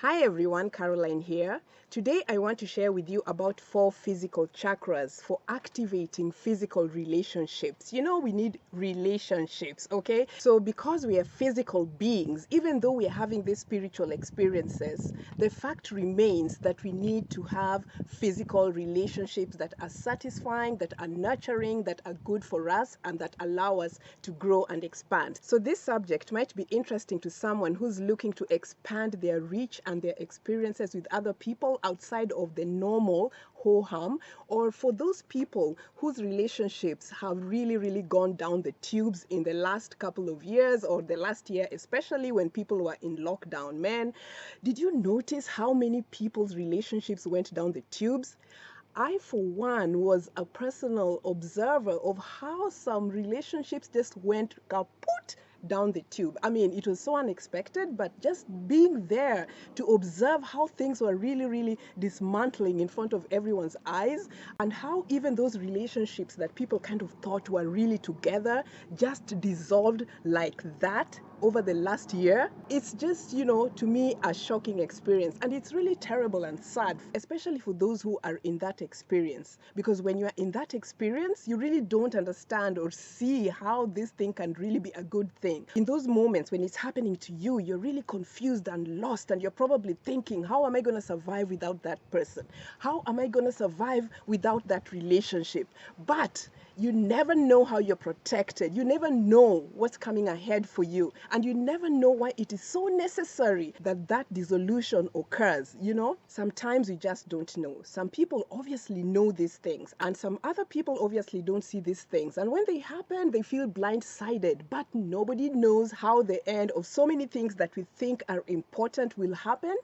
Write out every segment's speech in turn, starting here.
Hi everyone, Caroline here. Today I want to share with you about 4 physical chakras for activating physical relationships. You know, we need relationships, okay? So because we are physical beings, even though we are having these spiritual experiences, the fact remains that we need to have physical relationships that are satisfying, that are nurturing, that are good for us, and that allow us to grow and expand. So this subject might be interesting to someone who's looking to expand their reach and their experiences with other people outside of the normal ho-hum, or for those people whose relationships have really gone down the tubes in the last couple of years or the last year, especially when people were in lockdown. Man, did you notice how many people's relationships went down the tubes? I, for one, was a personal observer of how some relationships just went kaput down the tube. I mean, it was so unexpected, but just being there to observe how things were really dismantling in front of everyone's eyes, and how even those relationships that people kind of thought were really together just dissolved like that over the last year. It's just, to me, a shocking experience. And it's really terrible and sad, especially for those who are in that experience. Because when you are in that experience, you really don't understand or see how this thing can really be a good thing. In those moments when it's happening to you, you're really confused and lost, and you're probably thinking, how am I going to survive without that person? How am I going to survive without that relationship? But you never know how you're protected. You never know what's coming ahead for you. And you never know why it is so necessary that that dissolution occurs. Sometimes we just don't know. Some people obviously know these things, and some other people obviously don't see these things. And when they happen, they feel blindsided. But nobody knows how the end of so many things that we think are important will happen.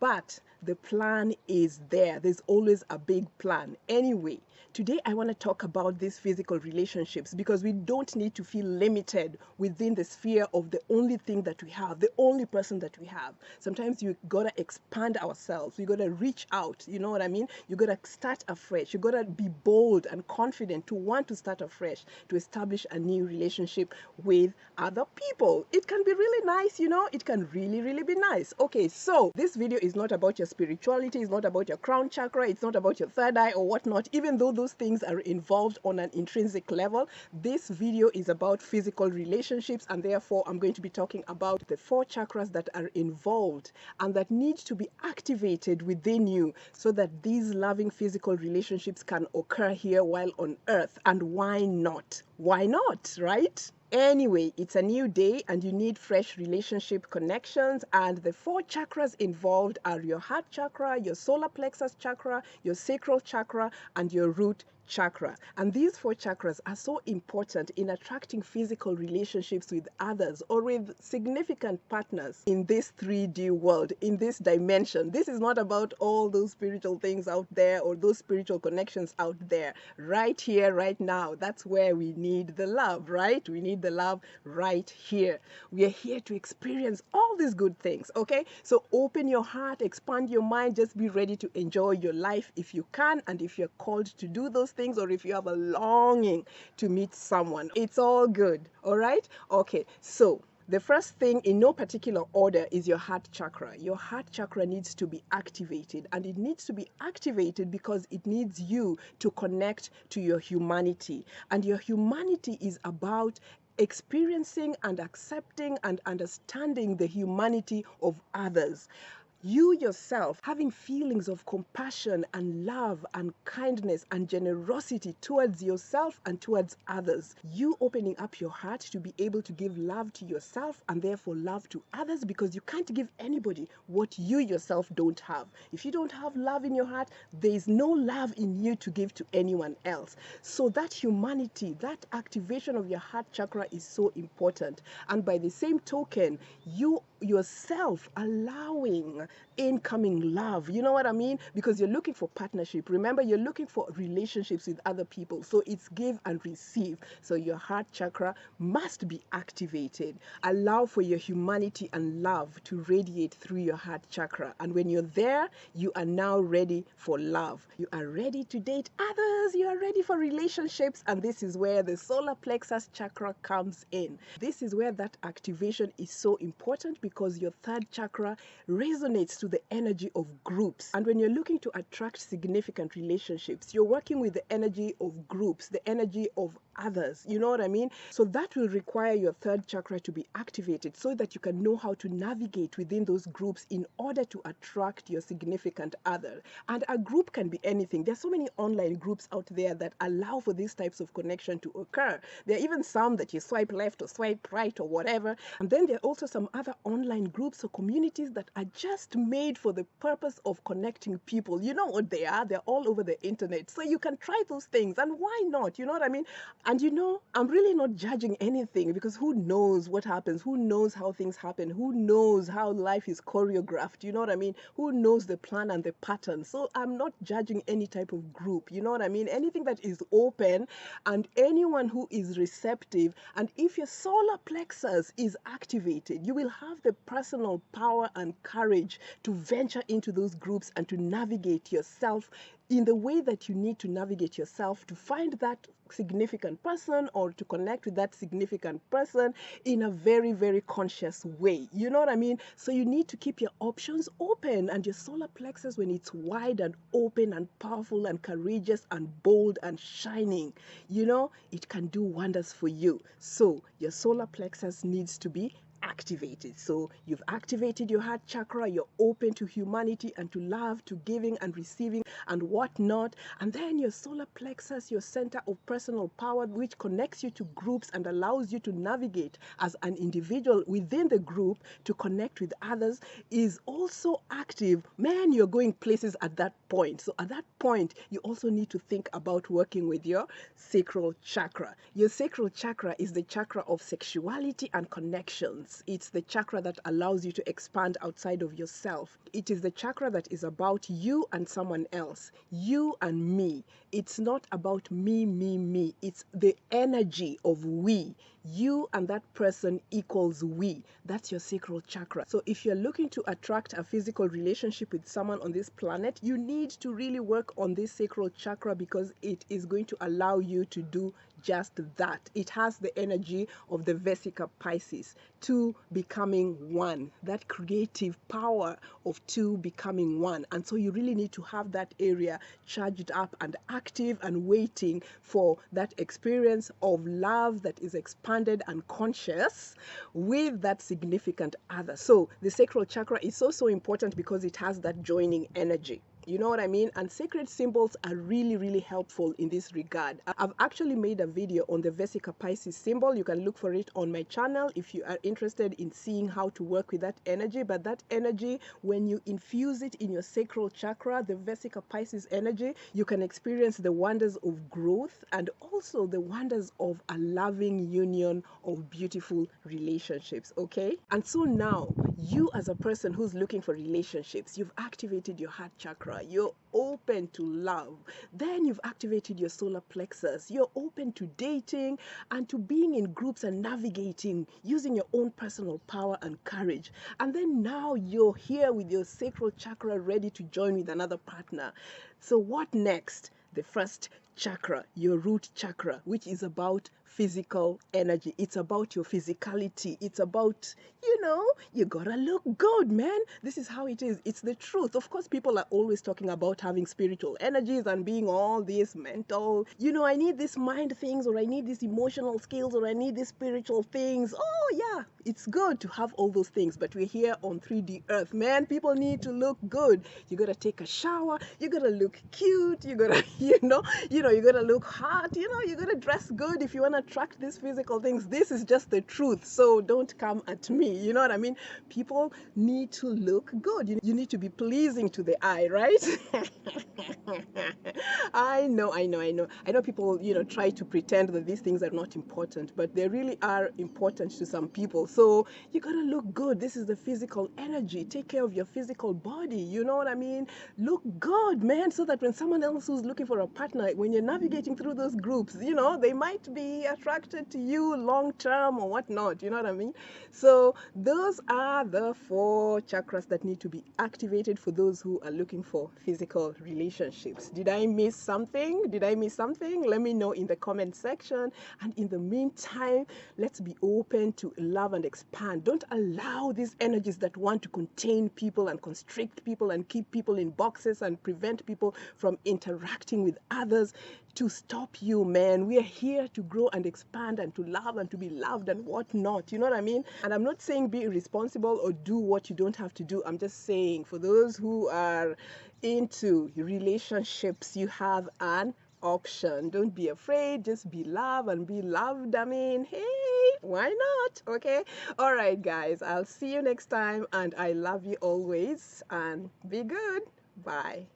But the plan is there. There's always a big plan. Anyway, today I want to talk about these physical relationships, because we don't need to feel limited within the sphere of the only thing that we have, the only person that we have. Sometimes you gotta expand ourselves. We gotta reach out. You know what I mean? You gotta start afresh. You gotta be bold and confident to want to start afresh, to establish a new relationship with other people. It can be really nice, it can really be nice. Okay, so this video is not about your spirituality, it's not about your crown chakra, it's not about your third eye or whatnot, even though those things are involved on an intrinsic level. This video is about physical relationships, and therefore I'm going to be talking about the 4 chakras that are involved and that need to be activated within you so that these loving physical relationships can occur here while on earth. And why not? Why not, right? Anyway, it's a new day and you need fresh relationship connections, and the 4 chakras involved are your heart chakra, your solar plexus chakra, your sacral chakra, and your root chakra. And these 4 chakras are so important in attracting physical relationships with others or with significant partners in this 3D world, in this dimension. This is not about all those spiritual things out there or those spiritual connections out there. Right here, right now, that's where we need the love, right? We need the love right here. We are here to experience all these good things, okay? So open your heart, expand your mind, just be ready to enjoy your life if you can, and if you're called to do those things, or if you have a longing to meet someone, it's all good. All right? Okay, so the first thing, in no particular order, is your heart chakra. Your heart chakra needs to be activated, and it needs to be activated because it needs you to connect to your humanity. And your humanity is about experiencing and accepting and understanding the humanity of others. You yourself having feelings of compassion and love and kindness and generosity towards yourself and towards others. You opening up your heart to be able to give love to yourself and therefore love to others, because you can't give anybody what you yourself don't have. If you don't have love in your heart, there is no love in you to give to anyone else. So that humanity, that activation of your heart chakra is so important. And by the same token, you yourself allowing incoming love. You know what I mean? Because you're looking for partnership. Remember, you're looking for relationships with other people. So it's give and receive. So your heart chakra must be activated. Allow for your humanity and love to radiate through your heart chakra. And when you're there, you are now ready for love. You are ready to date others. You are ready for relationships. And this is where the solar plexus chakra comes in. This is where that activation is so important, because because your third chakra resonates to the energy of groups. And when you're looking to attract significant relationships, you're working with the energy of groups, the energy of others. You know what I mean? So that will require your third chakra to be activated so that you can know how to navigate within those groups in order to attract your significant other. And a group can be anything. There's so many online groups out there that allow for these types of connection to occur. There are even some that you swipe left or swipe right or whatever. And then there are also some other online groups or communities that are just made for the purpose of connecting people. You know what they are? They're all over the internet. So you can try those things. And why not? You know what I mean? And you know, I'm really not judging anything because who knows what happens? Who knows how things happen? Who knows how life is choreographed? You know what I mean? Who knows the plan and the pattern? So I'm not judging any type of group. You know what I mean? Anything that is open and anyone who is receptive. And if your solar plexus is activated, you will have the personal power and courage to venture into those groups and to navigate yourself in the way that you need to navigate yourself to find that significant person or to connect with that significant person in a very, very conscious way. You know what I mean? So you need to keep your options open, and your solar plexus, when it's wide and open and powerful and courageous and bold and shining, you know, it can do wonders for you. So your solar plexus needs to be activated. So you've activated your heart chakra, you're open to humanity and to love, to giving and receiving and whatnot. And then your solar plexus, your center of personal power, which connects you to groups and allows you to navigate as an individual within the group to connect with others, is also active. Man, you're going places at that point. So at that point, you also need to think about working with your sacral chakra. Your sacral chakra is the chakra of sexuality and connections. It's the chakra that allows you to expand outside of yourself. It is the chakra that is about you and someone else, you and me. It's not about me, me, me. It's the energy of we. You and that person equals we. That's your sacral chakra. So if you're looking to attract a physical relationship with someone on this planet, you need to really work on this sacral chakra because it is going to allow you to do just that. It has the energy of the Vesica Pisces, two becoming one, that creative power of two becoming one. And so you really need to have that area charged up and active and waiting for that experience of love that is expanded and conscious with that significant other. So the sacral chakra is so important because it has that joining energy. You know what I mean? And sacred symbols are really, really helpful in this regard. I've actually made a video on the Vesica Pisces symbol. You can look for it on my channel if you are interested in seeing how to work with that energy. But that energy, when you infuse it in your sacral chakra, the Vesica Pisces energy, you can experience the wonders of growth and also the wonders of a loving union of beautiful relationships, okay? And so now, you as a person who's looking for relationships, you've activated your heart chakra. You're open to love. Then you've activated your solar plexus. You're open to dating and to being in groups and navigating using your own personal power and courage. And then now you're here with your sacral chakra ready to join with another partner. So what next? The first chakra, your root chakra, which is about physical energy. It's about your physicality. It's about, you know, you gotta look good, man. This is how it is. It's the truth. Of course, people are always talking about having spiritual energies and being all these mental, you know, I need this mind things, or I need these emotional skills, or I need these spiritual things. Oh, yeah, it's good to have all those things, but we're here on 3D Earth, man. People need to look good. You gotta take a shower. You gotta look cute. You gotta, you gotta look hot. You gotta dress good if you wanna attract these physical things. This is just the truth. So don't come at me. You know what I mean? People need to look good. You need to be pleasing to the eye, right? I know people, try to pretend that these things are not important, but they really are important to some people. So you gotta look good. This is the physical energy. Take care of your physical body. You know what I mean? Look good, man, so that when someone else who's looking for a partner, when you're navigating through those groups, you know, they might be attracted to you long term or whatnot, you know what I mean? So those are the 4 chakras that need to be activated for those who are looking for physical relationships. Did I miss something? Did I miss something? Let me know in the comment section. And in the meantime, let's be open to love and expand. Don't allow these energies that want to contain people and constrict people and keep people in boxes and prevent people from interacting with others to stop you, man. We are here to grow and expand and to love and to be loved and whatnot. You know what I mean? And I'm not saying be irresponsible or do what you don't have to do. I'm just saying for those who are into relationships, you have an option. Don't be afraid. Just be loved and be loved. I mean, hey, why not? Okay. All right, guys. I'll see you next time. And I love you always. And be good. Bye.